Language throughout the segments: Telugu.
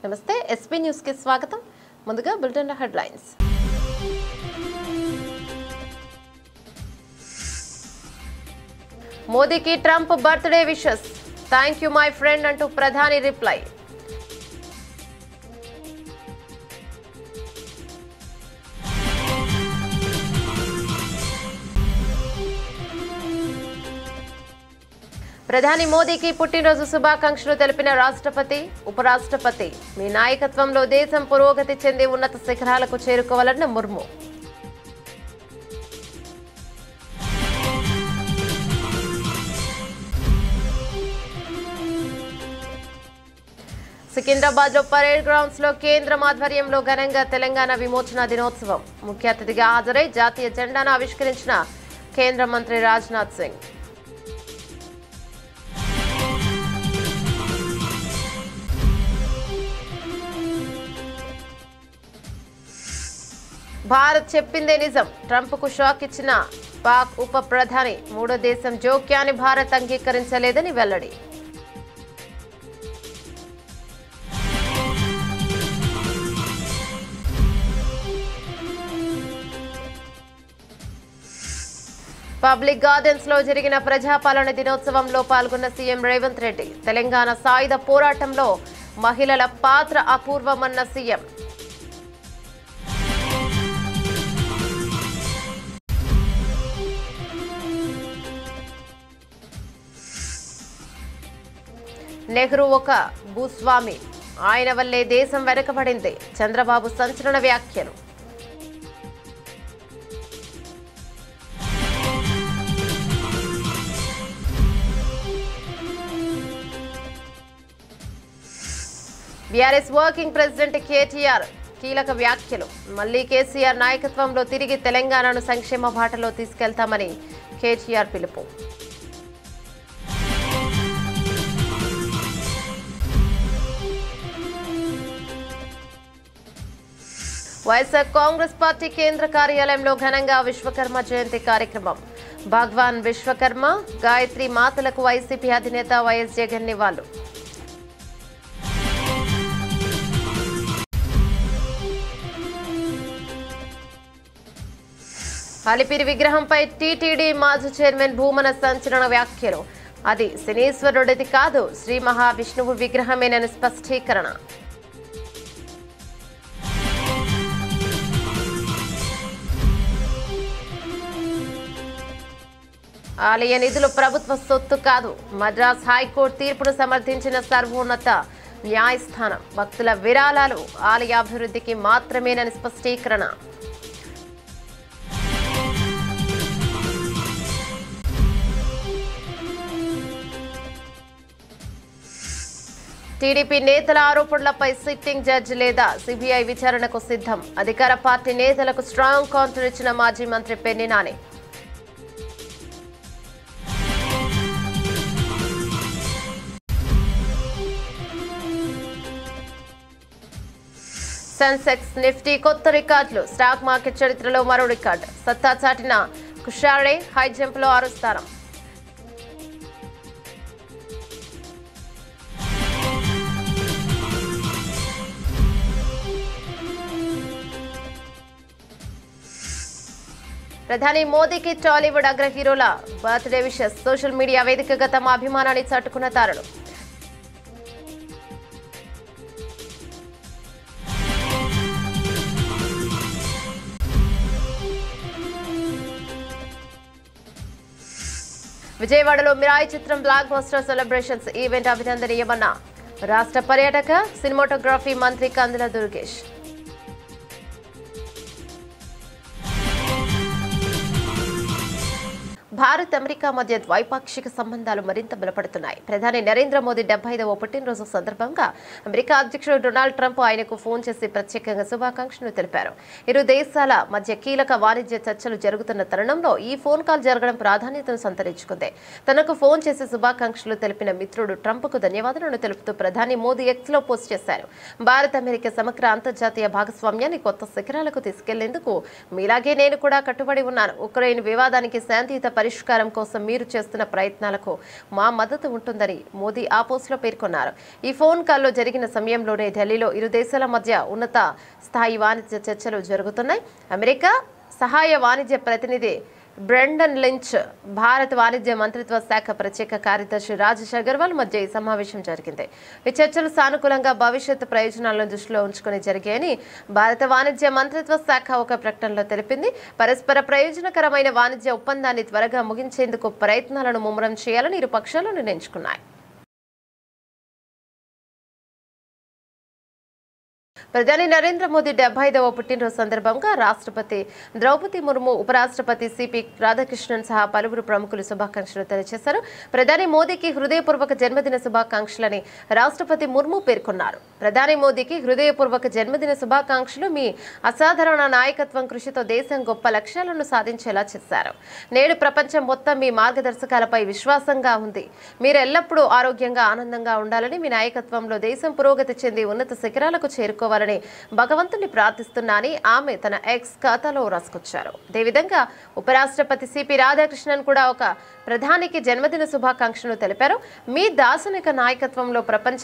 నమస్తే ఎస్పీ న్యూస్ కి స్వాగతం. ముందుగా బులెటిన్ హెడ్లైన్స్. మోదీకి Trump birthday wishes. Thank you my friend అంటూ ప్రధాని రిప్లై. ప్రధాని మోదీకి పుట్టినరోజు శుభాకాంక్షలు తెలిపిన రాష్ట్రపతి, ఉపరాష్ట్రపతి. మీ నాయకత్వంలో దేశం పురోగతి చెంది ఉన్నత శిఖరాలకు చేరుకోవాలన్న ముర్ము. సికింద్రాబాద్ లో పరేడ్ గ్రౌండ్స్ లో కేంద్రం ఆధ్వర్యంలో ఘనంగా తెలంగాణ విమోచన దినోత్సవం. ముఖ్య అతిథిగా హాజరై జాతీయ జెండాను ఆవిష్కరించిన కేంద్ర మంత్రి రాజ్నాథ్ సింగ్. భారత్ చెప్పిందే నిజం. ట్రంప్ కు షాక్ ఇచ్చిన పాక్ ఉప ప్రధాని. మూడో దేశం జోక్యాన్ని భారత్ అంగీకరించలేదని వెల్లడి. పబ్లిక్ గార్డెన్స్ లో జరిగిన ప్రజాపాలన దినోత్సవంలో పాల్గొన్న సీఎం రేవంత్ రెడ్డి. తెలంగాణ సాయుధ పోరాటంలో మహిళల పాత్ర అపూర్వమన్న సీఎం. నెహ్రూ ఒక భూస్వామి. ఆయన వల్లే దేశం వెనుకబడింది. చంద్రబాబు సంచలన వ్యాఖ్యలు. బీఆర్ఎస్ వర్కింగ్ ప్రెసిడెంట్ కేటీఆర్ కీలక వ్యాఖ్యలు. మళ్లీ కేసీఆర్ నాయకత్వంలో తిరిగి తెలంగాణను సంక్షేమ బాటలో తీసుకెళ్తామని కేటీఆర్ పిలుపు. వైఎస్ఆర్ కాంగ్రెస్ పార్టీ కేంద్ర కార్యాలయంలో ఘనంగా విశ్వకర్మ జయంతి కార్యక్రమం. భగవాన్ విశ్వకర్మ, గాయత్రి మాతలకు వైసీపీ అధినేత వైఎస్ జగన్ నివాళులు. అలిపిరి విగ్రహంపై టీటీడీ మాజీ చైర్మన్ భూమన సంచలన వ్యాఖ్యలు. అది శనీశ్వరుడిది కాదు, శ్రీ మహావిష్ణువు విగ్రహమేనని స్పష్టీకరణ. ఆలయ నిధులు ప్రభుత్వ సొత్తు కాదు. మద్రాస్ హైకోర్టు తీర్పును సమర్థించిన సర్వోన్నత న్యాయస్థానం. భక్తుల విరాళాలు ఆలయ అభివృద్ధికి మాత్రమేనని స్పష్టీకరణ. టీడీపీ నేతల ఆరోపణలపై సిట్టింగ్ జడ్జి లేదా సిబిఐ విచారణకు సిద్ధం. అధికార పార్టీ నేతలకు స్ట్రాంగ్ కౌంటర్ ఇచ్చిన మాజీ మంత్రి పెన్ని నాని. సెన్సెక్స్, నిఫ్టీ కొత్త రికార్డులు. స్టాక్ మార్కెట్ చరిత్రలో మరో రికార్డు. సత్తా చాటిన కుషారే హై జంప్ లో 6వ స్థానం. ప్రధాని మోదీకి టాలీవుడ్ అగ్ర హీరోల బర్త్డే విషెస్. సోషల్ మీడియా వేదికగా తమ అభిమానాన్ని చాటుకున్న తారలు. విజయవాడలో మిరాయి చిత్రం బ్లాక్ బస్టర్ సెలబ్రేషన్స్ ఈవెంట్ అభినందనీయమన్న రాష్ట్ర పర్యాటక సినిమాటోగ్రఫీ మంత్రి కందుల దుర్గేష్. భారత్ అమెరికా మధ్య ద్వైపాక్షిక సంబంధాలు మరింత బలపడుతున్నాయి. ప్రధాని నరేంద్ర మోదీ 75వ పుట్టినరోజు సందర్భంగా అమెరికా అధ్యక్షుడు డొనాల్డ్ ట్రంప్ ఆయనకు ఫోన్ చేసి ప్రత్యేకంగా శుభాకాంక్షలు తెలిపారు. ఇరు దేశాల మధ్య కీలక వాణిజ్య చర్చలు జరుగుతున్న తరుణంలో ఈ ఫోన్ కాల్ జరగడం ప్రాధాన్యతను సంతరించుకుంది. తనకు ఫోన్ చేసి శుభాకాంక్షలు తెలిపిన మిత్రుడు ట్రంప్కు ధన్యవాదాలను తెలుపుతూ ప్రధాని మోదీ ఎక్స్ లో పోస్ట్ చేశారు. భారత్ అమెరికా సమగ్ర అంతర్జాతీయ భాగస్వామ్యాన్ని కొత్త శిఖరాలకు తీసుకెళ్లేందుకు మీలాగే నేను కూడా కట్టుబడి ఉన్నాను. ఉక్రెయిన్ వివాదానికి శాంతియుత పరిష్కారం కోసం మీరు చేస్తున్న ప్రయత్నాలకు మా మద్దతు ఉంటుందని మోదీ ఆ పోస్టులో పేర్కొన్నారు. ఈ ఫోన్ కాల్లో జరిగిన సమయంలోనే ఢిల్లీలో ఇరు దేశాల మధ్య ఉన్నత స్థాయి వాణిజ్య చర్చలు జరుగుతున్నాయి. అమెరికా సహాయ వాణిజ్య ప్రతినిధి బ్రెండన్ లించ్, భారత వాణిజ్య మంత్రిత్వ శాఖ ప్రత్యేక కార్యదర్శి రాజేష్ అగర్వాల్ మధ్య ఈ సమావేశం జరిగింది. ఈ చర్చలు సానుకూలంగా భవిష్యత్తు ప్రయోజనాలను దృష్టిలో ఉంచుకుని జరిగాయని భారత వాణిజ్య మంత్రిత్వ శాఖ ఒక ప్రకటనలో తెలిపింది. పరస్పర ప్రయోజనకరమైన వాణిజ్య ఒప్పందాన్ని త్వరగా ముగించేందుకు ప్రయత్నాలను ముమ్మరం చేయాలని ఇరు పక్షాలు నిర్ణయించుకున్నాయి. ప్రధాని నరేంద్ర మోదీ 75వ పుట్టినరోజు సందర్భంగా రాష్ట్రపతి ద్రౌపది ముర్ము, ఉపరాష్ట్రపతి సిపి రాధాకృష్ణన్ సహా పలువురు ప్రముఖులు శుభాకాంక్షలు తెలియజేశారు. ప్రధాని మోదీకి హృదయపూర్వక జన్మదిన శుభాకాంక్షలని రాష్ట్రపతి ముర్ము పేర్కొన్నారు. ప్రధాని మోదీకి హృదయపూర్వక జన్మదిన శుభాకాంక్షలు. మీ అసాధారణ నాయకత్వం కృషితో దేశం గొప్ప లక్ష్యాలను సాధించేలా చేశారు. నేడు ప్రపంచం మొత్తం మీ మార్గదర్శకాలపై విశ్వాసంగా ఉంది. మీరు ఎల్లప్పుడూ ఆరోగ్యంగా, ఆనందంగా ఉండాలని, మీ నాయకత్వంలో దేశం పురోగతి చెంది ఉన్నత శిఖరాలకు చేరుకోవాలని భగవంతుని ప్రార్థిస్తున్నానని ఆమె తన ఎక్స్ ఖాతాలో రాసుకొచ్చారు. అదేవిధంగా ఉపరాష్ట్రపతి సిపి రాధాకృష్ణన్ కూడా ఒక ప్రధానికి జన్మదిన శుభాకాంక్షలు తెలిపారు. మీ దార్శనిక నాయకత్వంలో ప్రపంచ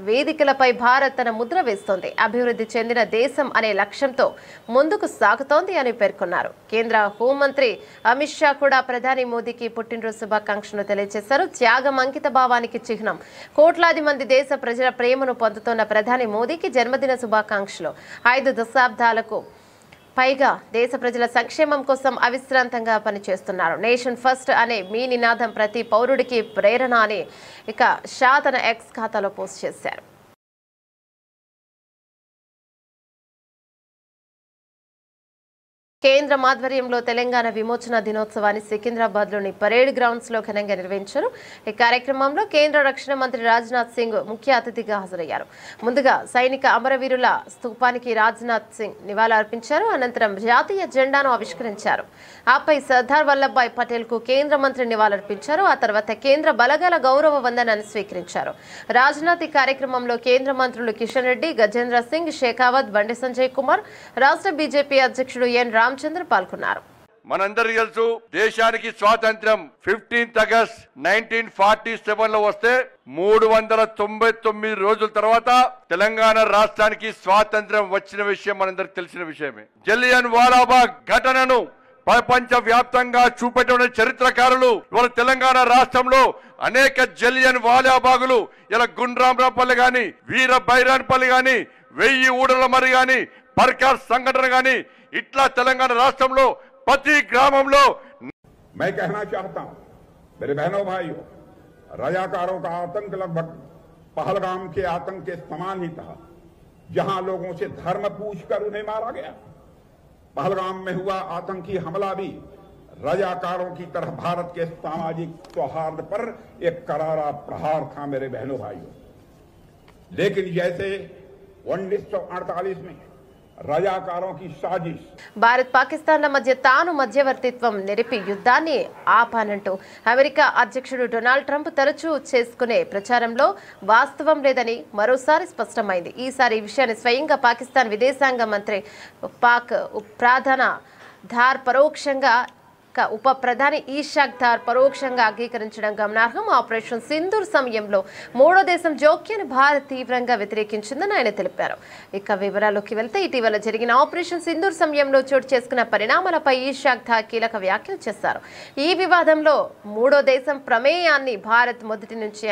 వేదికలపై భారత్ తన ముద్ర వేస్తోంది, అభివృద్ధి చెందిన దేశం అనే లక్ష్యంతో ముందుకు సాగుతోంది అని పేర్కొన్నారు. కేంద్ర హోంమంత్రి అమిత్ షా కూడా ప్రధాని మోదీకి పుట్టినరోజు శుభాకాంక్షలు తెలియజేశారు. త్యాగం, అంకిత భావానికి చిహ్నం. కోట్లాది మంది దేశ ప్రజల ప్రేమను పొందుతున్న ప్రధాని మోదీకి జన్మదిన శుభాకాంక్షలు. 5 దశాబ్దాలకు పైగా దేశ ప్రజల సంక్షేమం కోసం అవిశ్రాంతంగా పనిచేస్తున్నారు. నేషన్ ఫస్ట్ అనే మీ నినాదం ప్రతి పౌరుడికి ప్రేరణ అని షా తన ఎక్స్ ఖాతాలో పోస్ట్ చేశారు. కేంద్రం ఆధ్వర్యంలో తెలంగాణ విమోచన దినోత్సవాన్ని సికింద్రాబాద్లోని పరేడ్ గ్రౌండ్స్ లో ఘనంగా నిర్వహించారు. ఈ కార్యక్రమంలో కేంద్ర రక్షణ మంత్రి రాజ్నాథ్ సింగ్ ముఖ్య అతిథిగా హాజరయ్యారు. ముందుగా సైనిక అమరవీరుల స్తూపానికి రాజ్నాథ్ సింగ్ నివాళులర్పించారు. అనంతరం జాతీయ జెండాను ఆవిష్కరించారు. ఆపై సర్దార్ వల్లభాయ్ పటేల్ కు కేంద్ర మంత్రి నివాళులర్పించారు. ఆ తర్వాత కేంద్ర బలగాల గౌరవ వందనాన్ని స్వీకరించారు. రాజ్నాథ్ ఈ కార్యక్రమంలో కేంద్ర మంత్రులు కిషన్ రెడ్డి, గజేంద్ర సింగ్ షేకావత్, బండి సంజయ్ కుమార్, రాష్ట్ర బీజేపీ అధ్యక్షుడు ఎన్ రామచంద్ర పాల్గొన్నారు. మనందరికీ తెలుసు, దేశానికి స్వాతంత్ర్యం 15 ఆగస్ట్ 1947 లో వస్తే 399 రోజుల తర్వాత తెలంగాణ రాష్ట్రానికి స్వాతంత్ర్యం వచ్చిన విషయం మనందరికి తెలిసిన విషయమే. జలియన్ వాలాబాగ్ ఘటనను ప్రపంచ వ్యాప్తంగా చూపెట్టిన చరిత్రకారులు ఇవాళ తెలంగాణ రాష్ట్రంలో అనేక జలియన్ వాలాబాగులు ఇలా గుండ్రాంరాపల్లి గాని, వీర బైరాన్పల్లి గాని, 1000 ఊడల మరి గాని, పర్కార్ సంఘటన గాని, ఇట్లా తెలంగాణ రాష్ట్రంలో प्रति ग्रामों मैं कहना चाहता हूं मेरे बहनों भाइयों, रजाकारों का आतंक लगभग पहलगाम के आतंक के समान ही था, जहां लोगों से धर्म पूछकर उन्हें मारा गया। पहलगाम में हुआ आतंकी हमला भी रजाकारों की तरह भारत के सामाजिक सौहार्द पर एक करारा प्रहार था मेरे बहनों भाइयों। लेकिन जैसे 1948 में రజాకారోं की साजिश భారత్ పాకిస్తాన్ల మధ్య తాను మధ్యవర్తిత్వం నెరిపి యుద్ధాన్ని ఆపానంటూ అమెరికా అధ్యక్షుడు డొనాల్డ్ ట్రంప్ తరచూ చేసుకునే ప్రచారంలో వాస్తవం లేదని మరోసారి స్పష్టమైంది. ఈసారి ఈ విషయాన్ని స్వయంగా పాకిస్తాన్ విదేశాంగ మంత్రి పాక్ ప్రధాన ధార్ పరోక్షంగా ఉప ప్రధాని ఇషాక్ దార్ పరోక్షంగా అంగీకరించడం గమనార్హం. ఆపరేషన్ సింధూర్ సమయంలో మూడో దేశం జోక్యాన్ని భారత్ తీవ్రంగా వ్యతిరేకించిందని ఆయన తెలిపారు. ఇక వివరాల్లోకి వెళ్తే ఇటీవల జరిగిన ఆపరేషన్ సింధూర్ సమయంలో చోటు చేసుకున్న పరిణామాలపై ఇషాక్ దార్ కీలక వ్యాఖ్యలు చేశారు. ఈ వివాదంలో మూడో దేశం ప్రమేయాన్ని భారత్ మొదటి నుంచి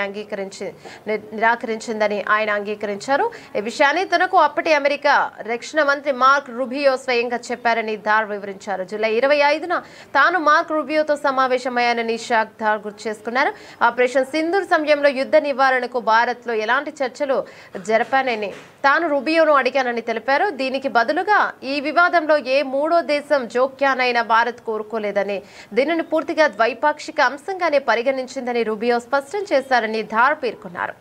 నిరాకరించిందని ఆయన అంగీకరించారు. ఈ విషయాన్ని తనకు అప్పటి అమెరికా రక్షణ మంత్రి మార్క్ రూబియో స్వయంగా చెప్పారని దార్ వివరించారు. జూలై 25న తాను మార్క్ రూబియోతో సమావేశమయ్యానని ఇషాక్ దార్ గుర్తు చేసుకున్నారు. ఆపరేషన్ సింధూర్ సమయంలో యుద్ధ నివారణకు భారత్ లో ఎలాంటి చర్చలు జరపానని తాను రూబియోను అడిగానని తెలిపారు. దీనికి బదులుగా ఈ వివాదంలో ఏ మూడో దేశం జోక్యానైనా భారత్ కోరుకోలేదని, దీనిని పూర్తిగా ద్వైపాక్షిక అంశంగానే పరిగణించిందని రూబియో స్పష్టం చేశారని దార్ పేర్కొన్నారు.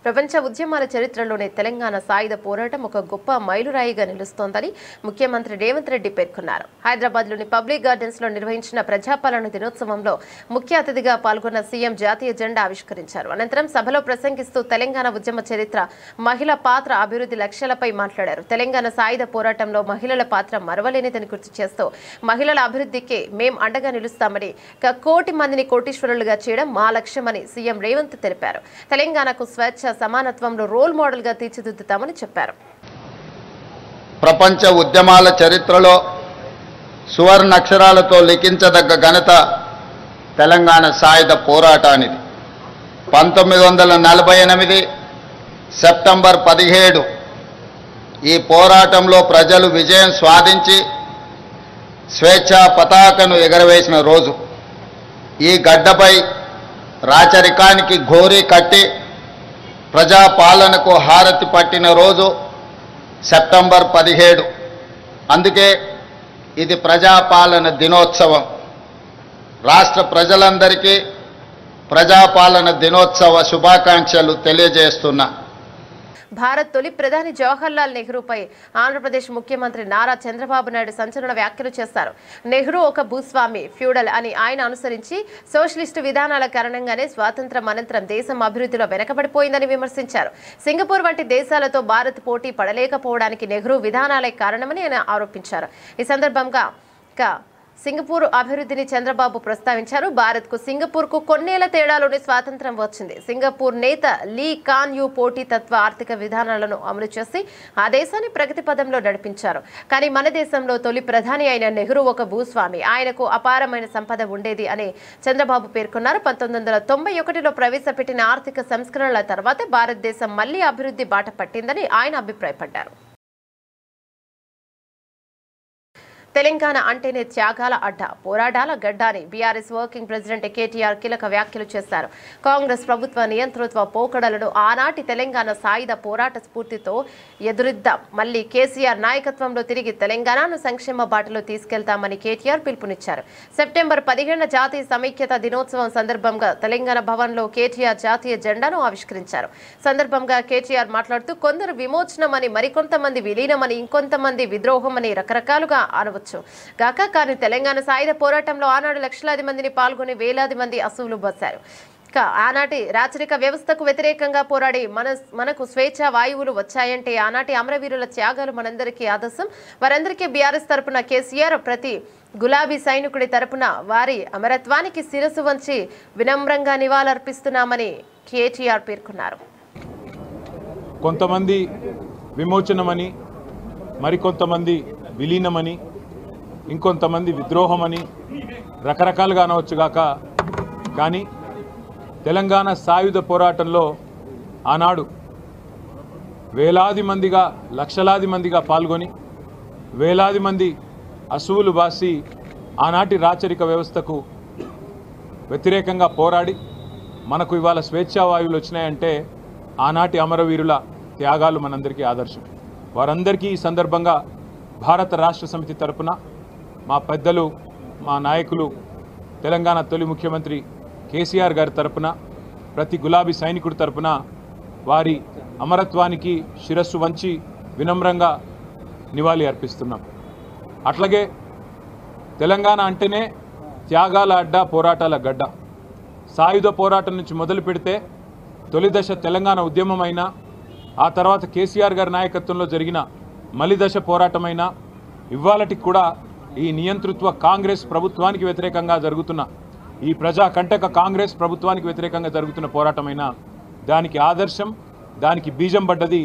ప్రపంచ ఉద్యమాల చరిత్రలోనే తెలంగాణ సాయుధ పోరాటం ఒక గొప్ప మైలురాయిగా నిలుస్తోందని ముఖ్యమంత్రి రేవంత్ రెడ్డి పేర్కొన్నారు. హైదరాబాద్లోని పబ్లిక్ గార్డెన్స్ లో నిర్వహించిన ప్రజాపాలన దినోత్సవంలో ముఖ్య అతిథిగా పాల్గొన్న సీఎం జాతీయ జెండా ఆవిష్కరించారు. అనంతరం సభలో ప్రసంగిస్తూ తెలంగాణ ఉద్యమ చరిత్ర, మహిళా పాత్ర, అభివృద్ధి లక్ష్యాలపై మాట్లాడారు. తెలంగాణ సాయుధ పోరాటంలో మహిళల పాత్ర మరవలేనిదని గుర్తు చేస్తూ మహిళల అభివృద్ధికి మేం అండగా నిలుస్తామని, 1 కోటి మందిని కోటీశ్వరులుగా చేయడం మా లక్ష్యమని సీఎం రేవంత్ తెలిపారు. తెలంగాణకు స్వేచ్ఛ, సమానత్వంలో రోల్ మోడల్ గా తీర్చిదిద్దుతామని చెప్పారు. ప్రపంచ ఉద్యమాల చరిత్రలో సువర్ణ అక్షరాలతో లిఖించదగ్గ ఘనత తెలంగాణ సాయుధ పోరాటానిది. 1948 సెప్టెంబర్ 17 ఈ పోరాటంలో ప్రజలు విజయం సాధించి స్వేచ్ఛా పతాకను ఎగరవేసిన రోజు. ఈ గడ్డపై రాచరికానికి ఘోరీ కట్టి ప్రజాపాలనకు హారతి పట్టిన రోజు సెప్టెంబర్ 17. అందుకే ఇది ప్రజాపాలన దినోత్సవం. రాష్ట్ర ప్రజలందరికీ ప్రజాపాలన దినోత్సవ శుభాకాంక్షలు తెలియజేస్తున్నా. భారత్ తొలి ప్రధాని జవహర్లాల్ నెహ్రూపై ఆంధ్రప్రదేశ్ ముఖ్యమంత్రి నారా చంద్రబాబు నాయుడు సంచలన వ్యాఖ్యలు చేశారు. నెహ్రూ ఒక భూస్వామి, ఫ్యూడల్ అని ఆయన అనుసరించి సోషలిస్టు విధానాల కారణంగానే స్వాతంత్ర్యం అనంతరం దేశం అభివృద్ధిలో వెనకబడిపోయిందని విమర్శించారు. సింగపూర్ వంటి దేశాలతో భారత్ పోటీ పడలేకపోవడానికి నెహ్రూ విధానాలే కారణమని ఆయన ఆరోపించారు. ఈ సందర్భంగా సింగపూర్ అభివృద్ధిని చంద్రబాబు ప్రస్తావించారు. భారత్కు సింగపూర్కు కొన్నేళ్ల తేడాలోనే స్వాతంత్ర్యం వచ్చింది. సింగపూర్ నేత లీ కాన్ యూ పోటీతత్వ ఆర్థిక విధానాలను అమలు చేసి ఆ దేశాన్ని ప్రగతి పదంలో నడిపించారు. కానీ మన దేశంలో తొలి ప్రధాని అయిన నెహ్రూ ఒక భూస్వామి, ఆయనకు అపారమైన సంపద ఉండేది అని చంద్రబాబు పేర్కొన్నారు. 1991లో ప్రవేశపెట్టిన ఆర్థిక సంస్కరణల తర్వాతే భారతదేశం మళ్లీ అభివృద్ధి బాట పట్టిందని ఆయన అభిప్రాయపడ్డారు. తెలంగాణ అంటేనే త్యాగాల అడ్డ, పోరాటాల గడ్డ అని బీఆర్ఎస్ వర్కింగ్ ప్రెసిడెంట్ కేటీఆర్ కీలక వ్యాఖ్యలు చేశారు. కాంగ్రెస్ ప్రభుత్వ నియంతృత్వ పోకడలను ఆనాటి తెలంగాణ సాయుధ పోరాట స్ఫూర్తితో ఎదురిద్దాం, మళ్లీ కేసీఆర్ నాయకత్వంలో తిరిగి తెలంగాణను సంక్షేమ బాటలో తీసుకెళ్తామని కేటీఆర్ పిలుపునిచ్చారు. సెప్టెంబర్ 15 జాతీయ సమైక్యత దినోత్సవం సందర్భంగా తెలంగాణ భవన్లో కేటీఆర్ జాతీయ జెండాను ఆవిష్కరించారు. సందర్భంగా కేటీఆర్ మాట్లాడుతూ కొందరు విమోచనమని, మరికొంతమంది విలీనమని, ఇంకొంతమంది విద్రోహమని రకరకాలుగా అనవచ్చు గాక, కానీ తెలంగాణ సాయుధ పోరాటంలో ఆనాడు లక్షలాది మందిని పాల్గొని వేలాది మంది అసువులు బస్సారు. ఆనాటి రాచరిక వ్యవస్థకు వ్యతిరేకంగా పోరాడి మనకు స్వేచ్ఛ వాయువులు వచ్చాయంటే ఆనాటి అమరవీరుల త్యాగాలు మనందరికీ ఆదర్శం. వారందరికీ బీఆర్ఎస్ తరపున కేసీఆర్, ప్రతి గులాబీ సైనికుడి తరపున వారి అమరత్వానికి శిరస్సు వంచి వినమ్రంగా నివాళులర్పిస్తున్నామని కేటీఆర్ పేర్కొన్నారు. కొంతమంది విమోచనమని, మరికొంతమంది విలీనమని, ఇంకొంతమంది విద్రోహమని రకరకాలుగా అనవచ్చుగాక, కానీ తెలంగాణ సాయుధ పోరాటంలో ఆనాడు వేలాది మందిగా, లక్షలాది మందిగా పాల్గొని వేలాది మంది అసువులు బాసి ఆనాటి రాచరిక వ్యవస్థకు వ్యతిరేకంగా పోరాడి మనకు ఇవాళ స్వేచ్ఛావాయువులు వచ్చినాయంటే ఆనాటి అమరవీరుల త్యాగాలు మనందరికీ ఆదర్శం. వారందరికీ ఈ సందర్భంగా భారత రాష్ట్ర సమితి తరపున మా పెద్దలు, మా నాయకులు, తెలంగాణ తొలి ముఖ్యమంత్రి కేసీఆర్ గారి తరపున, ప్రతి గులాబీ సైనికుడి తరపున వారి అమరత్వానికి శిరస్సు వంచి వినమ్రంగా నివాళి అర్పిస్తున్నాం. అట్లాగే తెలంగాణ అంటేనే త్యాగాల అడ్డ, పోరాటాల గడ్డ. సాయుధ పోరాటం నుంచి మొదలు పెడితే తొలి దశ తెలంగాణ ఉద్యమమైనా, ఆ తర్వాత కేసీఆర్ గారి నాయకత్వంలో జరిగిన మలిదశ పోరాటమైనా, ఇవాళటికి కూడా ఈ నియంతృత్వ కాంగ్రెస్ ప్రభుత్వానికి వ్యతిరేకంగా జరుగుతున్న, ఈ ప్రజా కంటక కాంగ్రెస్ ప్రభుత్వానికి వ్యతిరేకంగా జరుగుతున్న పోరాటమైనా దానికి ఆదర్శం, దానికి బీజం పడ్డది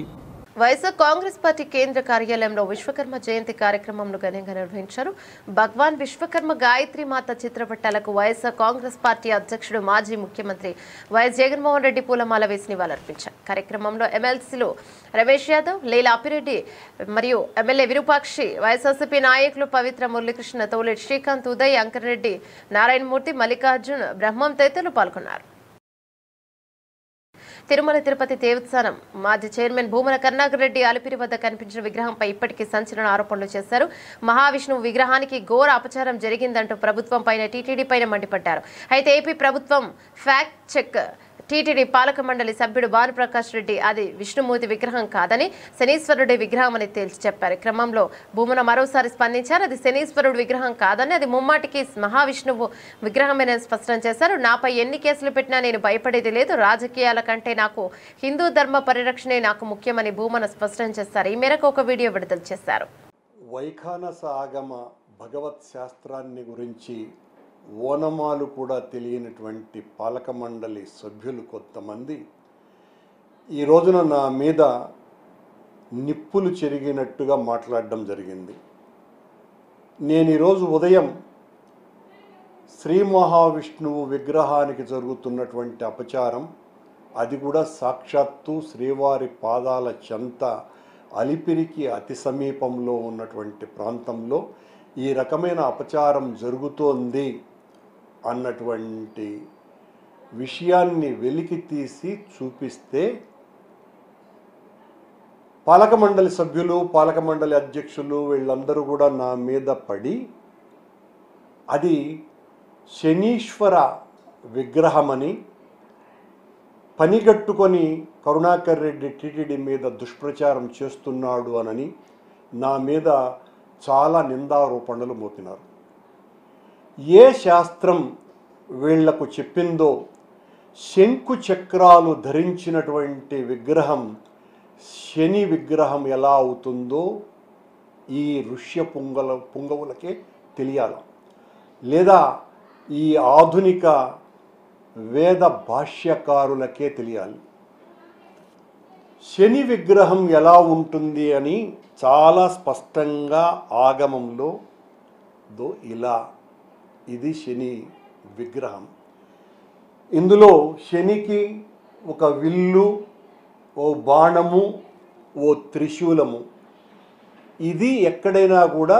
వైఎస్ఆర్ కాంగ్రెస్ పార్టీ కేంద్ర కార్యాలయంలో విశ్వకర్మ జయంతి కార్యక్రమంను ఘనంగా నిర్వహించారు. భగవాన్ విశ్వకర్మ గాయత్రి మాత చిత్రపటాలకు వైఎస్ఆర్ కాంగ్రెస్ పార్టీ అధ్యక్షుడు, మాజీ ముఖ్యమంత్రి వైఎస్ జగన్మోహన్ రెడ్డి పూలమాల వేసి నివాళులర్పించారు. కార్యక్రమంలో ఎమ్మెల్సీలు రమేష్ యాదవ్, లేలా అప్పిరెడ్డి మరియు ఎమ్మెల్యే విరూపాక్షి, వైఎస్ఆర్సీపీ నాయకులు పవిత్ర మురళీకృష్ణ, తోలేటి శ్రీకాంత్, ఉదయ్, అంకరెడ్డి, నారాయణమూర్తి, మల్లికార్జున్, బ్రహ్మం తదితరులు పాల్గొన్నారు. తిరుమల తిరుపతి దేవస్థానం మాజీ చైర్మన్ భూమన కరుణాకర్ రెడ్డి అలిపిరి వద్ద కనిపించిన విగ్రహంపై ఇప్పటికీ సంచలన ఆరోపణలు చేశారు. మహావిష్ణువు విగ్రహానికి ఘోర అపచారం జరిగిందంటూ ప్రభుత్వం పైన, టీటీడీ పైన మండిపడ్డారు. అయితే ఏపీ ప్రభుత్వం ఫ్యాక్ట్ చెక్ టీటీడీ పాలక మండలి సభ్యుడు భానుప్రకాష్ రెడ్డి అది విష్ణుమూర్తి విగ్రహం కాదని శనీశ్వరుడి విగ్రహం అని తేల్చి చెప్పారు. క్రమంలో భూమన మరోసారి స్పందించారు. అది శనీశ్వరుడు విగ్రహం కాదని, అది ముమ్మాటికి మహావిష్ణువు విగ్రహమేనని స్పష్టం చేశారు. నాపై ఎన్ని కేసులు పెట్టినా నేను భయపడేది లేదు. రాజకీయాల కంటే నాకు హిందూ ధర్మ పరిరక్షణే నాకు ముఖ్యమని భూమన స్పష్టం చేశారు. ఈ మేరకు ఒక వీడియో విడుదల చేశారు. వైఖానస ఆగమ భగవత్ శాస్త్రాన్ని గురించి ఓనమాలు కూడా తెలియనటువంటి పాలక మండలి సభ్యులు కొంతమంది ఈ రోజున నా మీద నిప్పులు చెరిగినట్టుగా మాట్లాడడం జరిగింది. నేను ఈరోజు ఉదయం శ్రీ మహావిష్ణువు విగ్రహానికి జరుగుతున్నటువంటి అపచారం, అది కూడా సాక్షాత్తు శ్రీవారి పాదాల చెంత అలిపిరికి అతి సమీపంలో ఉన్నటువంటి ప్రాంతంలో ఈ రకమైన అపచారం జరుగుతోంది అన్నటువంటి విషయాన్ని వెలికి తీసి చూపిస్తే పాలక మండలి సభ్యులు, పాలక మండలి అధ్యక్షులు వీళ్ళందరూ కూడా నా మీద పడి అది శనీశ్వర విగ్రహమని పనిగట్టుకొని కరుణాకర్ రెడ్డి టీటీడీ మీద దుష్ప్రచారం చేస్తున్నాడు అనని నా మీద చాలా నిందారోపణలు మోపినారు. ఏ శాస్త్రం వీళ్లకు చెప్పిందో శంకు చక్రాలు ధరించినటువంటి విగ్రహం శని విగ్రహం ఎలా అవుతుందో ఈ ఋష్య పుంగవులకే తెలియాలి, లేదా ఈ ఆధునిక వేద భాష్యకారులకే తెలియాలి. శని విగ్రహం ఎలా ఉంటుంది అని చాలా స్పష్టంగా ఆగమంలో ఇలా ఇది శని విగ్రహం. ఇందులో శనికి ఒక విల్లు, ఓ బాణము, ఓ త్రిశూలము, ఇది ఎక్కడైనా కూడా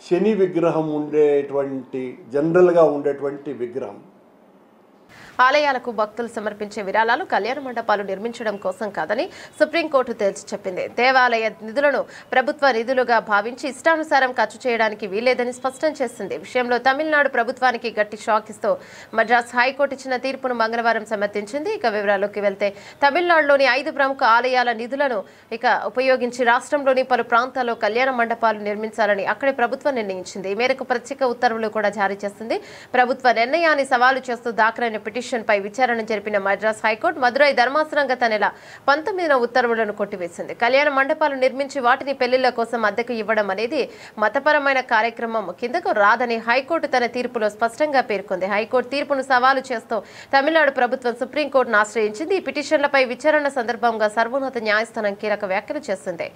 శని విగ్రహం ఉండేటువంటి జనరల్గా ఉండేటువంటి విగ్రహం. ఆలయాలకు భక్తులు సమర్పించే విరాళాలు కళ్యాణ మండపాలు నిర్మించడం కోసం కాదని సుప్రీంకోర్టు తేల్చి చెప్పింది. దేవాలయ నిధులను ప్రభుత్వ నిధులుగా భావించి ఇష్టానుసారం ఖర్చు చేయడానికి వీల్లేదని స్పష్టం చేసింది. విషయంలో తమిళనాడు ప్రభుత్వానికి గట్టి షాక్ ఇస్తూ మద్రాస్ హైకోర్టు ఇచ్చిన తీర్పును మంగళవారం సమర్థించింది. ఇక వివరాల్లోకి వెళ్తే తమిళనాడులోని 5 ప్రముఖ ఆలయాల నిధులను ఉపయోగించి రాష్ట్రంలోని పలు ప్రాంతాల్లో కళ్యాణ మండపాలు నిర్మించాలని అక్కడి ప్రభుత్వం నిర్ణయించింది. ఈ మేరకు ప్రత్యేక ఉత్తర్వులు కూడా జారీ చేసింది. ప్రభుత్వ నిర్ణయాన్ని సవాలు చేస్తూ దాఖలైన పిటిషన్ పై విచారణ జరిపిన మద్రాస్ హైకోర్టు మదురై ధర్మాసనం గత నెల 19న ఉత్తర్వులను కొట్టివేసింది. కళ్యాణ మండపాలు నిర్మించి వాటిని పెళ్లిళ్ల కోసం అద్దెకు ఇవ్వడం అనేది మతపరమైన కార్యక్రమం కిందకు రాదని హైకోర్టు తన తీర్పులో స్పష్టంగా పేర్కొంది. హైకోర్టు తీర్పును సవాలు చేస్తూ తమిళనాడు ప్రభుత్వం సుప్రీంకోర్టును ఆశ్రయించింది. ఈ పిటిషన్లపై విచారణ సందర్భంగా సర్వోన్నత న్యాయస్థానం కీలక వ్యాఖ్యలు చేసింది.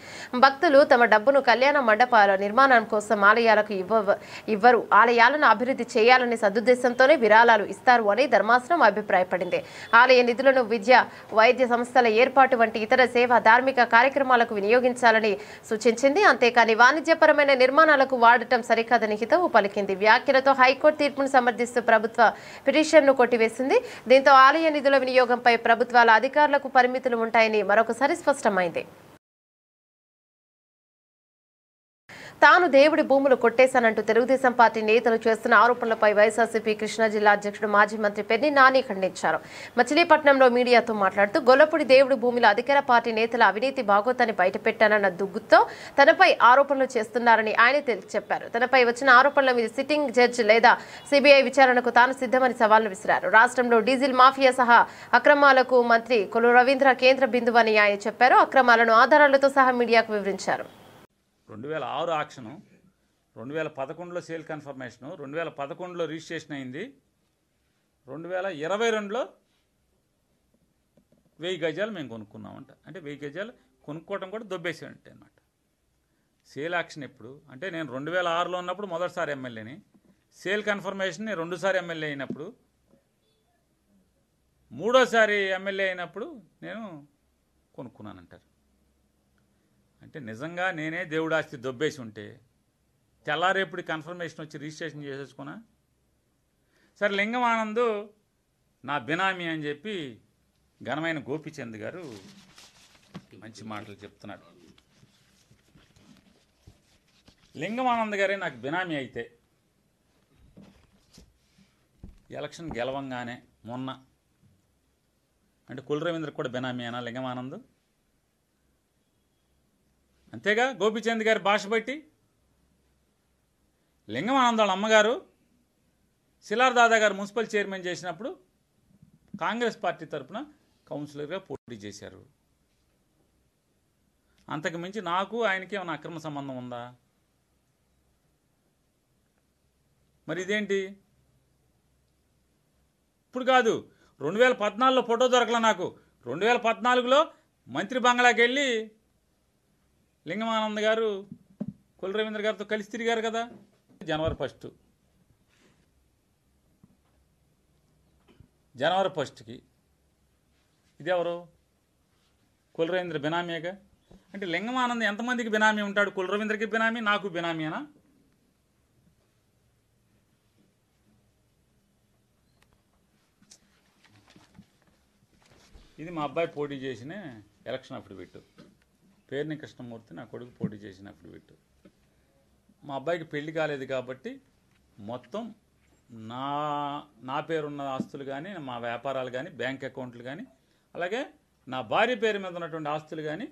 భక్తులు తమ డబ్బును కళ్యాణ మండపాల నిర్మాణం కోసం ఆలయాలకు ఇవ్వరు, ఆలయాలను అభివృద్ధి చేయాలనే సదుద్దేశంతోనే విరాళాలు ఇస్తారు అని ధర్మాసనం అభిప్రాయపడింది. ఆలయ నిధులను విద్య, వైద్య సంస్థల ఏర్పాటు వంటి ఇతర సేవా ధార్మిక కార్యక్రమాలకు వినియోగించాలని సూచించింది. అంతేకాని వాణిజ్యపరమైన నిర్మాణాలకు వాడటం సరికాదని హితవు పలికింది. వ్యాఖ్యలతో హైకోర్టు తీర్పును సమర్థిస్తూ ప్రభుత్వ పిటిషన్ను కొట్టివేసింది. దీంతో ఆలయ నిధుల వినియోగంపై ప్రభుత్వాల అధికారులకు పరిమితులు ఉంటాయని మరొకసారి స్పష్టమైంది. తాను దేవుడి భూములు కొట్టేశానంటూ తెలుగుదేశం పార్టీ నేతలు చేస్తున్న ఆరోపణలపై వైఎస్ఆర్సీపీ కృష్ణా జిల్లా అధ్యక్షుడు మాజీ మంత్రి పెద్ది నాని ఖండించారు. మచిలీపట్నంలో మీడియాతో మాట్లాడుతూ గొల్లపూడి దేవుడి భూముల అధికార పార్టీ నేతల అవినీతి భాగోతాన్ని బయటపెట్టానన్న దుగ్గుతో తనపై ఆరోపణలు చేస్తున్నారని ఆయన చెప్పారు. తనపై వచ్చిన ఆరోపణల మీద సిట్టింగ్ జడ్జి లేదా సిబిఐ విచారణకు తాను సిద్ధమని సవాళ్లు విసిరారు. రాష్ట్రంలో డీజిల్ మాఫియా సహా అక్రమాలకు మంత్రి కొల్లు రవీంద్ర కేంద్ర బిందువని ఆయన చెప్పారు. అక్రమాలను ఆధారాలతో సహా మీడియాకు వివరించారు. 2006 ఆక్షను, 2011లో సేల్ కన్ఫర్మేషను, 2011లో రిజిస్ట్రేషన్ అయింది, 2022లో 1000 గజాలు మేము కొనుక్కున్నామంట. అంటే 1000 గజాలు కొనుక్కోవడం కూడా దొబ్బేసేయంటే అనమాట. సేల్ యాక్షన్ ఎప్పుడు అంటే నేను 2006లో ఉన్నప్పుడు మొదటిసారి ఎమ్మెల్యేని, సేల్ కన్ఫర్మేషన్ నేను 2సారి ఎమ్మెల్యే అయినప్పుడు, 3ఓసారి ఎమ్మెల్యే అయినప్పుడు నేను కొనుక్కున్నానంటారు. అంటే నిజంగా నేనే దేవుడి ఆస్తి దొబ్బేసి ఉంటే తెల్లారేపుడి కన్ఫర్మేషన్ వచ్చి రిజిస్ట్రేషన్ చేసేసుకున్నా. సరే, లింగం ఆనంద్ నా బినామీ అని చెప్పి ఘనమైన గోపిచంద్ గారు మంచి మాటలు చెప్తున్నాడు. లింగం ఆనంద్ గారే నాకు బినామీ అయితే ఎలక్షన్ గెలవంగానే మొన్న అంటే కుల రవీంద్ర కూడా బినామీ అయినా లింగమానంద్? అంతేగా గోపీచంద్ గారి భాష బట్టి. లింగమానంద్ వాళ్ళ అమ్మగారు శిలార్ దాదా గారు మున్సిపల్ చైర్మన్ చేసినప్పుడు కాంగ్రెస్ పార్టీ తరఫున కౌన్సిలర్గా పోటీ చేశారు. అంతకు మించి నాకు ఆయనకి ఏమైనా అక్రమ సంబంధం ఉందా? మరి ఇదేంటి? ఇప్పుడు కాదు, 2014లో ఫోటో దొరకలే నాకు. 2014లో మంత్రి బంగ్లాకి వెళ్ళి లింగమానంద్ గారు కుల రవీంద్ర గారితో కలిసి తిరిగారు కదా. జనవరి 1కి ఇదెవరు? కుల రవీంద్ర బినామీగా. అంటే లింగమానంద్ ఎంతమందికి బినామీ ఉంటాడు? కుల రవీంద్రకి బినామీ, నాకు బినామీనా? ఇది మా అబ్బాయి పోటీ చేసిన ఎలక్షన్ అఫిడవిట్. పేర్ని కృష్ణమూర్తి నా కొడుకు పోటీ చేసిన అఫిడవిట్. మా అబ్బాయికి పెళ్లి కాలేదు కాబట్టి మొత్తం నా పేరున్న ఆస్తులు కానీ, మా వ్యాపారాలు కానీ, బ్యాంక్ అకౌంట్లు కానీ, అలాగే నా భార్య పేరు మీద ఉన్నటువంటి ఆస్తులు కానీ,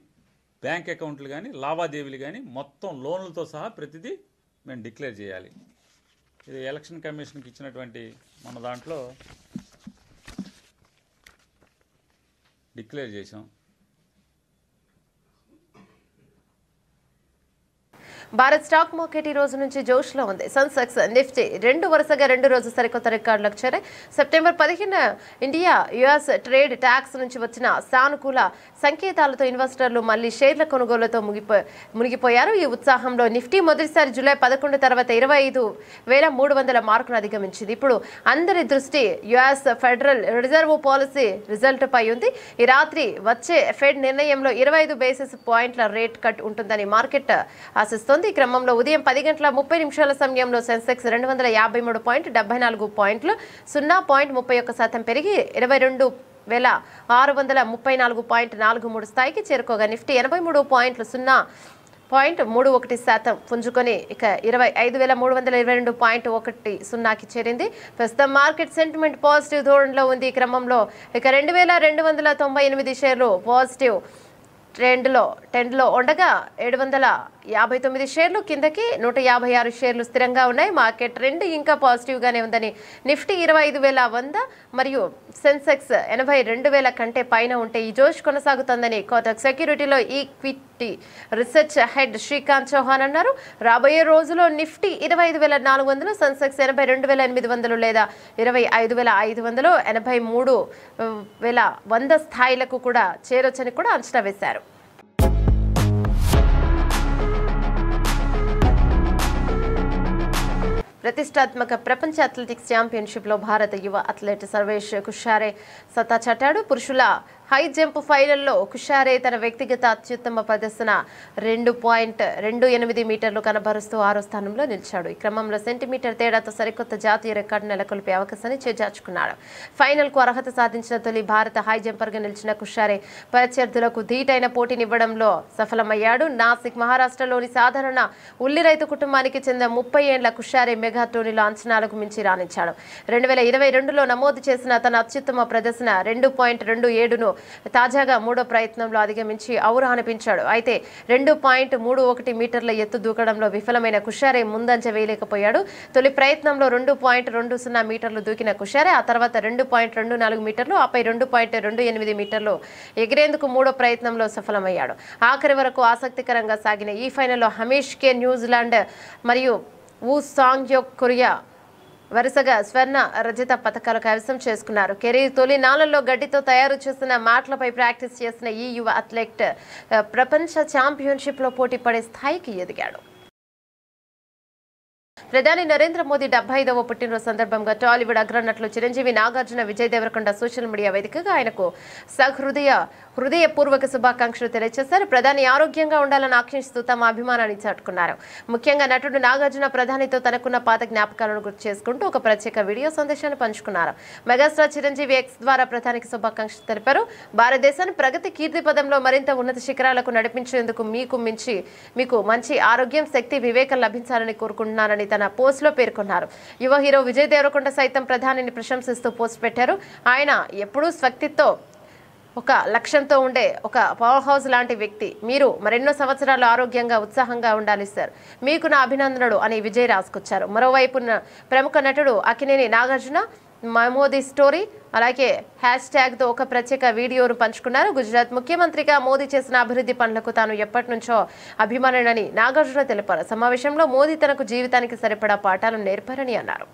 బ్యాంక్ అకౌంట్లు కానీ, లావాదేవీలు కానీ మొత్తం లోన్లతో సహా ప్రతిదీ మేము డిక్లేర్ చేయాలి. ఇది ఎలక్షన్ కమిషన్కి ఇచ్చినటువంటి మన దాంట్లో డిక్లేర్ చేసాం. భారత్ స్టాక్ మార్కెట్ ఈ రోజు నుంచి జోష్లో ఉంది. సెన్సెక్స్, నిఫ్టీ వరుసగా 2 రోజు సరికొత్త రికార్డులకు చేరాయి. September 15 India US trade tax నుంచి వచ్చిన సానుకూల సంకేతాలతో ఇన్వెస్టర్లు మళ్లీ షేర్ల కొనుగోలుతో మునిగిపోయారు. ఈ ఉత్సాహంలో నిఫ్టీ మొదటిసారి జూలై 11 తర్వాత 25,300 మార్కును అధిగమించింది. ఇప్పుడు అందరి దృష్టి US federal reserve policy result పై ఉంది. ఈ రాత్రి వచ్చే ఫెడ్ నిర్ణయంలో 25 బేసిస్ పాయింట్ల రేట్ కట్ ఉంటుందని మార్కెట్ ఆశిస్తోంది. ఈ క్రమంలో ఉదయం 10:30 సమయంలో సెన్సెక్స్ 253.74 పాయింట్లు 0.31% పెరిగి 22,634.43 స్థాయికి చేరుకోగా నిఫ్టీ 83.0.31% పుంజుకొని ఇక 25,322.10కి చేరింది. ప్రస్తుతం మార్కెట్ సెంటిమెంట్ పాజిటివ్ ధోరణిలో ఉంది. ఈ క్రమంలో ఇక 2,298 షేర్లు పాజిటివ్ ట్రెండ్లో ఉండగా 759 షేర్లు కిందకి, 156 షేర్లు స్థిరంగా ఉన్నాయి. మార్కెట్ ట్రెండ్ ఇంకా పాజిటివ్గానే ఉందని నిఫ్టీ 25,100 మరియు సెన్సెక్స్ 82,000 కంటే పైన ఉంటే ఈ జోష్ కొనసాగుతుందని కోటక్ సెక్యూరిటీలో equity research head Srikanth Chauhan అన్నారు. రాబోయే రోజుల్లో నిఫ్టీ 25,400, సెన్సెక్స్ 82,800 లేదా 25,500, 83,100 స్థాయిలకు కూడా చేరొచ్చని కూడా అంచనా వేశారు. ప్రతిష్టాత్మక ప్రపంచ అథ్లెటిక్స్ ఛాంపియన్షిప్లో భారత యువ అథ్లెట్ సర్వేష్ కుషారే సత్తా చాటాడు. పురుషుల హై జంప్ ఫైనల్లో కుషారే తన వ్యక్తిగత అత్యుత్తమ ప్రదర్శన 2.28 మీటర్లు కనబరుస్తూ 6వ స్థానంలో నిలిచాడు. ఈ క్రమంలో సెంటీమీటర్ తేడాతో సరికొత్త జాతీయ రికార్డు నెలకొల్పే అవకాశాన్ని చేజార్చుకున్నాడు. ఫైనల్కు అర్హత సాధించిన తొలి భారత హై జంపర్గా నిలిచిన కుషారే ప్రత్యర్థులకు ధీటైన పోటీనివ్వడంలో సఫలమయ్యాడు. నాసిక్, మహారాష్ట్రలోని సాధారణ ఉల్లి రైతు కుటుంబానికి చెందిన 30 ఏళ్ల కుషారే మెగా టోర్నీలో అంచనాలకు మించి రాణించాడు. 2022లో నమోదు చేసిన తన అత్యుత్తమ ప్రదర్శన 2.27ను తాజాగా 3వ ప్రయత్నంలో అధిగమించి ఔరా అనిపించాడు. అయితే 2.31 మీటర్ల ఎత్తు దూకడంలో విఫలమైన కుషారే ముందంజ వేయలేకపోయాడు. తొలి ప్రయత్నంలో 2.20 మీటర్లు దూకిన కుషారే ఆ తర్వాత 2.24 మీటర్లు, ఆపై 2.28 మీటర్లు ఎగిరేందుకు 3వ ప్రయత్నంలో సఫలమయ్యాడు. ఆఖరి వరకు ఆసక్తికరంగా సాగిన ఈ ఫైనల్లో హమీష్ కే న్యూజిలాండ్ మరియు వు సాంగ్యోక్ కొరియా వరుసగా స్వర్ణ, రజత పతకాలు కైవసం చేసుకున్నారు. కెరీర్ తొలి నాళ్లలో గడ్డితో తయారు చేసిన మ్యాట్లపై ప్రాక్టీస్ చేసిన ఈ యువ అథ్లెట్ ప్రపంచ ఛాంపియన్షిప్లో పోటీ పడే స్థాయికి ఎదిగాడు. ప్రధాని నరేంద్ర మోదీ 75వ పుట్టినరోజు సందర్భంగా టాలీవుడ్ అగ్రనటులు చిరంజీవి, నాగార్జున, విజయ్ దేవరకొండ సోషల్ మీడియా వేదికగా ఆయనకు హృదయపూర్వక శుభాకాంక్షలు తెలియజేశారు. ప్రధాని ఆరోగ్యంగా ఉండాలని ఆకాంక్షిస్తూ తమ అభిమానాన్ని చాటుకున్నారు. ముఖ్యంగా నటుడు నాగార్జున ప్రధానితో తనకున్న పాత జ్ఞాపకాలను గుర్తు చేసుకుంటూ ఒక ప్రత్యేక వీడియో సందేశాన్ని పంచుకున్నారు. మెగాస్టార్ చిరంజీవి ఎక్స్ ద్వారా ప్రధానికి శుభాకాంక్షలు తెలిపారు. భారతదేశాన్ని ప్రగతి కీర్తి పదంలో మరింత ఉన్నత శిఖరాలకు నడిపించేందుకు మీకు మంచి ఆరోగ్యం, శక్తి, వివేకం లభించాలని కోరుకుంటున్నారని తన పోస్ట్ లో పేర్కొన్నారు. యువ హీరో విజయ్ దేవరకొండ సైతం ప్రధానిని ప్రశంసిస్తూ పోస్ట్ పెట్టారు. ఆయన ఎప్పుడూ స్వక్తితో ఒక లక్ష్యంతో ఉండే ఒక పవర్ హౌస్ లాంటి వ్యక్తి మీరు మరెన్నో సంవత్సరాలు ఆరోగ్యంగా ఉత్సాహంగా ఉండాలి సార్, మీకు నా అభినందనలు అని విజయ్ రాసుకొచ్చారు. మరోవైపు ప్రముఖ నటుడు అక్కినేని నాగార్జున మోదీ స్టోరీ అలాగే #తో ఒక ప్రత్యేక వీడియోను పంచుకున్నారు. గుజరాత్ ముఖ్యమంత్రిగా మోదీ చేసిన అభివృద్ధి పనులకు తాను ఎప్పటి నుంచో అభిమానుడని నాగార్జున తెలిపారు. సమావేశంలో మోదీ తనకు జీవితానికి సరిపడా పాఠాలను నేర్పారని అన్నారు.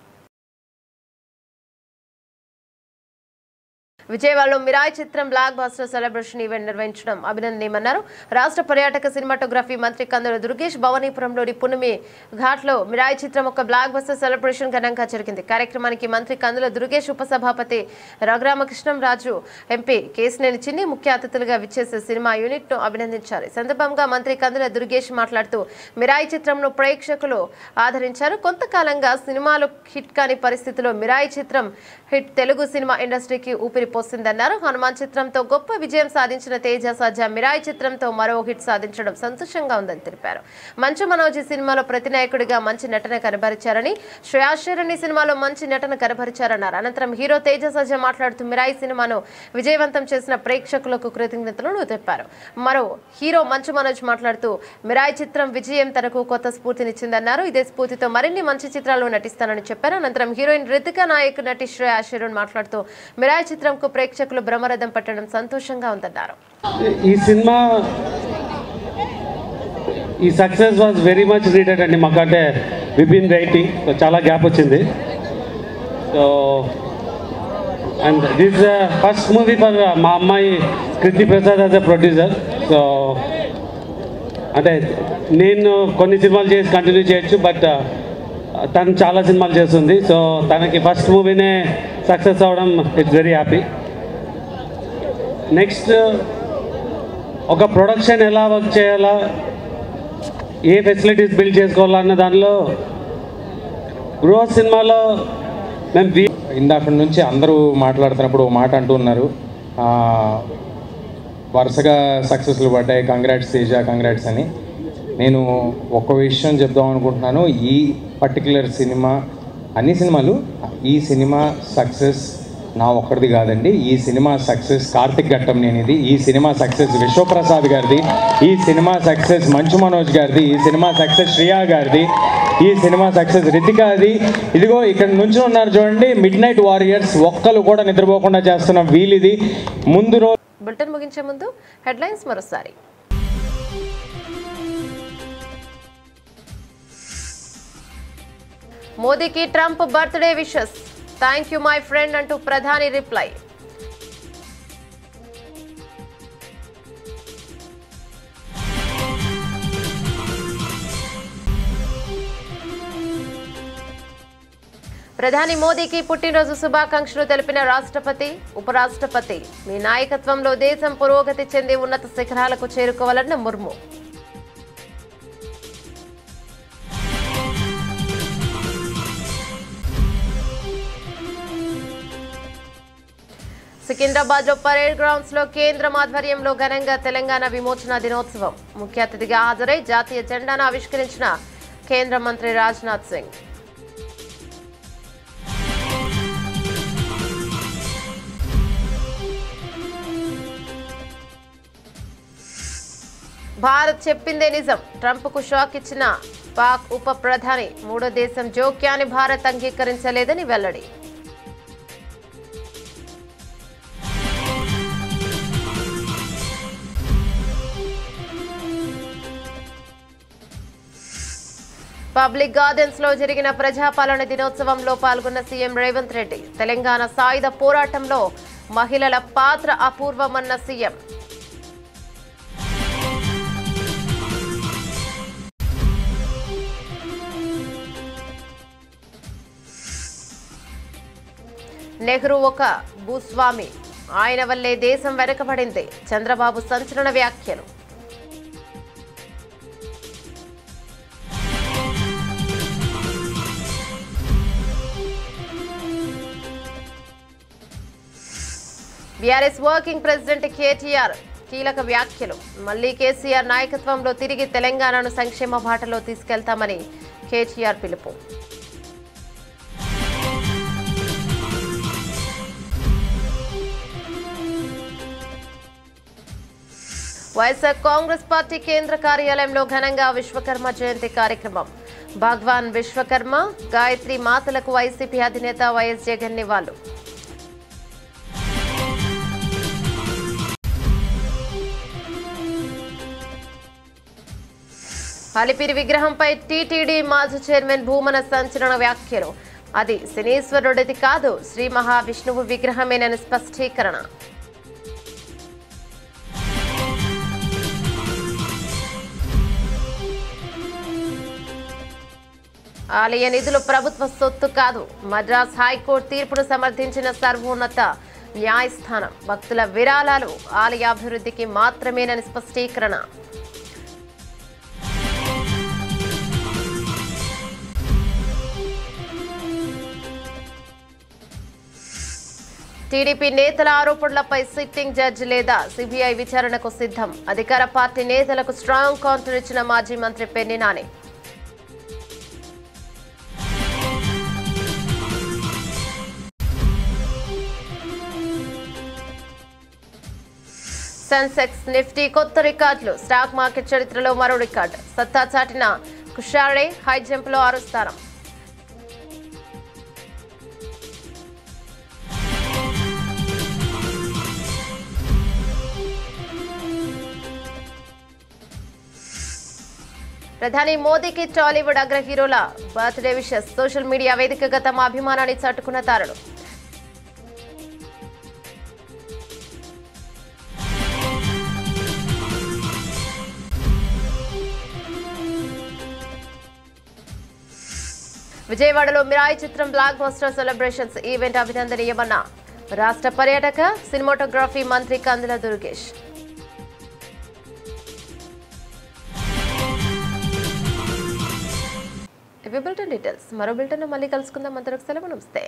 విజయవాడలో మిరాయి చిత్రం బ్లాక్ బస్టర్ సెలబ్రేషన్ ఈవెంట్ నిర్వహించడం అభినందనీయమన్నారు. రాష్ట్ర పర్యాటక సినిమాటోగ్రఫీ మంత్రి కందుల దుర్గేష్ భవానీపురంలోని పున్నమి ఘాట్లో మిరాయి చిత్రం ఒక బ్లాక్ బస్టర్ సెలబ్రేషన్ ఘనంగా జరిగింది. కార్యక్రమానికి మంత్రి కందుల దుర్గేష్, ఉపసభాపతి రఘురామకృష్ణంరాజు, ఎంపీ కేసినేని చిన్ని ముఖ్య అతిథులుగా విచ్చేసే సినిమా యూనిట్ ను అభినందించారు. ఈ సందర్భంగా మంత్రి కందుల దుర్గేష్ మాట్లాడుతూ మిరాయి చిత్రంను ప్రేక్షకులు ఆదరించారు. కొంతకాలంగా సినిమాలు హిట్ కాని పరిస్థితిలో మిరాయి చిత్రం హిట్ తెలుగు సినిమా ఇండస్ట్రీకి ఊపిరి పోసిందన్నారు. హనుమాన్ చిత్రంతో గొప్ప విజయం సాధించిన తేజ సజ్జా మిరాయి చిత్రంతో మరో హిట్ సాధించడం సంతోషంగా ఉందని తెలిపారు. మంచు మనోజ్ సినిమాలో ప్రతినాయకుడిగా మంచి నటన కనబరిచారని, శ్రేయాశరణి సినిమాలో మంచి నటన కనబరిచారన్నారు. అనంతరం హీరో తేజ సజ్జా మాట్లాడుతూ మిరాయి సినిమాను విజయవంతం చేసిన ప్రేక్షకులకు కృతజ్ఞతలను తెలిపారు. మరో హీరో మంచు మనోజ్ మాట్లాడుతూ మిరాయి చిత్రం విజయం తనకు కొత్త స్ఫూర్తినిచ్చిందన్నారు. ఇదే స్ఫూర్తితో మరిన్ని మంచి చిత్రాలు నటిస్తానని చెప్పారు. అనంతరం హీరోయిన్ రితికా నాయక్, నటి శ్రేయాశరణి మాట్లాడుతూ మిరాయి చిత్రం ప్రేక్షకులు బ్రహ్మరథం పట్టడం సంతోషంగా ఉందన్నారు. ఈ సినిమా ఈ success was very much needed అండి. మాకంటే వి బీన్ వెయిటింగ్, చాలా గ్యాప్ వచ్చింది. So and this first movie for మా అమ్మాయి Kriti Prasad as a producer. So అంటే నేను కొన్ని సినిమాలు చేసి కంటిన్యూ చేయొచ్చు, బట్ తను చాలా సినిమాలు చేస్తుంది. సో తనకి ఫస్ట్ మూవీనే సక్సెస్ అవ్వడం ఇట్స్ వెరీ హ్యాపీ. నెక్స్ట్ ఒక ప్రొడక్షన్ ఎలా వర్క్ చేయాలా, ఏ ఫెసిలిటీస్ బిల్డ్ చేసుకోవాలన్న దానిలో గృహ సినిమాలో మేము ఇందాక నుంచి అందరూ మాట్లాడుతున్నప్పుడు ఒక మాట అంటూ ఉన్నారు, వరుసగా సక్సెస్లు పడ్డాయి, కంగ్రాట్స్ తేజ, కంగ్రాట్స్ అని. నేను ఒక విషయం చెప్దాం అనుకుంటున్నాను. ఈ పర్టికులర్ సినిమా, అన్ని సినిమాలు, ఈ సినిమా సక్సెస్ నా ఒక్కడిది కాదండి. ఈ సినిమా సక్సెస్ కార్తిక్ ఘట్టంనేనిది, ఈ సినిమా సక్సెస్ విశ్వప్రసాద్ గారిది, ఈ సినిమా సక్సెస్ మంచు మనోజ్ గారిది, ఈ సినిమా సక్సెస్ శ్రియా గారిది, ఈ సినిమా సక్సెస్ రితికాది. ఇదిగో ఇక్కడ నుంచి ఉన్నారు చూడండి, మిడ్ నైట్ వారియర్స్, ఒక్కరు కూడా నిద్రపోకుండా చేస్తున్న వీలిది. ముందు రోజు బులెటిన్ ముగించే ముందు హెడ్లైన్స్ మరోసారి. మోదీకి Trump birthday wishes, thank you my friend అంటూ ప్రధాని రిప్లై. ప్రధాని మోదీకి పుట్టినరోజు శుభాకాంక్షలు తెలిపిన రాష్ట్రపతి, ఉపరాష్ట్రపతి. మీ నాయకత్వంలో దేశం పురోగతి చెంది ఉన్నత శిఖరాలకు చేరుకోవాలన్న ముర్ము. సికింద్రాబాద్ లో పరేడ్ గ్రౌండ్స్ లో కేంద్రం ఆధ్వర్యంలో ఘనంగా తెలంగాణ విమోచన దినోత్సవం. ముఖ్య అతిథిగా హాజరై జాతీయ జెండాను ఆవిష్కరించిన కేంద్ర మంత్రి రాజ్నాథ్ సింగ్. భారత్ చెప్పిందే నిజం, ట్రంప్ కు షాక్ ఇచ్చిన పాక్ ఉప ప్రధాని. మూడో దేశం జోక్యాన్ని భారత్ అంగీకరించలేదని వెల్లడి. పబ్లిక్ గార్డెన్స్ లో జరిగిన ప్రజాపాలన దినోత్సవంలో పాల్గొన్న సీఎం రేవంత్ రెడ్డి. తెలంగాణ సాయుధ పోరాటంలో మహిళల పాత్ర అపూర్వమన్న సీఎం. నెహ్రూ ఒక భూస్వామి, ఆయన వల్లే దేశం వెనుకబడింది. చంద్రబాబు సంచలన వ్యాఖ్యలు. బీఆర్ఎస్ వర్కింగ్ ప్రెసిడెంట్ కేటీఆర్ కీలక వ్యాఖ్యలు. మళ్లీ కేసీఆర్ నాయకత్వంలో తిరిగి తెలంగాణను సంక్షేమ బాటలో తీసుకెళ్తామని కేటీఆర్ పిలుపు. వైఎస్ఆర్ కాంగ్రెస్ పార్టీ కేంద్ర కార్యాలయంలో ఘనంగా విశ్వకర్మ జయంతి కార్యక్రమం. భగవాన్ విశ్వకర్మ, గాయత్రి మాతలకు వైసీపీ అధినేత వైఎస్ జగన్ నివాళులు. అలిపిరి విగ్రహంపై టీటీడీ మాజీ చైర్మన్ భూమన సంచలన వ్యాఖ్యలు. అది శనీశ్వరుడిది కాదు, శ్రీ మహావిష్ణువు విగ్రహమేనని స్పష్టీకరణ. ఆలయ నిధులు ప్రభుత్వ సొత్తు కాదు, మద్రాస్ హైకోర్టు తీర్పును సమర్థించిన సర్వోన్నత న్యాయస్థానం. భక్తుల విరాళాలు ఆలయ అభివృద్ధికి మాత్రమేనని స్పష్టీకరణ. టీడీపీ నేతల ఆరోపణలపై సిట్టింగ్ జడ్జి లేదా సిబిఐ విచారణకు సిద్ధం. అధికార పార్టీ నేతలకు స్ట్రాంగ్ కౌంటర్ ఇచ్చిన మాజీ మంత్రి పెన్ని నాని. సెన్సెక్స్, నిఫ్టీ కొత్త రికార్డులు. స్టాక్ మార్కెట్ చరిత్రలో మరో రికార్డు. సత్తా చాటిన కుషాడే హై జంప్లో 6వ స్థానం. ప్రధాని మోదీకి టాలీవుడ్ అగ్ర హీరోల బర్త్డే విషెస్. సోషల్ మీడియా వేదికగా తమ అభిమానాన్ని చాటుకున్న తారలు. విజయవాడలో మిరాయి చిత్రం బ్లాక్ బస్టర్ సెలబ్రేషన్స్ ఈవెంట్ అభినందనీయమన్న రాష్ట్ర పర్యాటక సినిమాటోగ్రఫీ మంత్రి కందుల దుర్గేష్. ఇవి బులెటిన్ డీటెయిల్స్. మరో బులెటిన్ మళ్ళీ కలుసుకుందాం. అంతవరకు సెలవు, నమస్తే.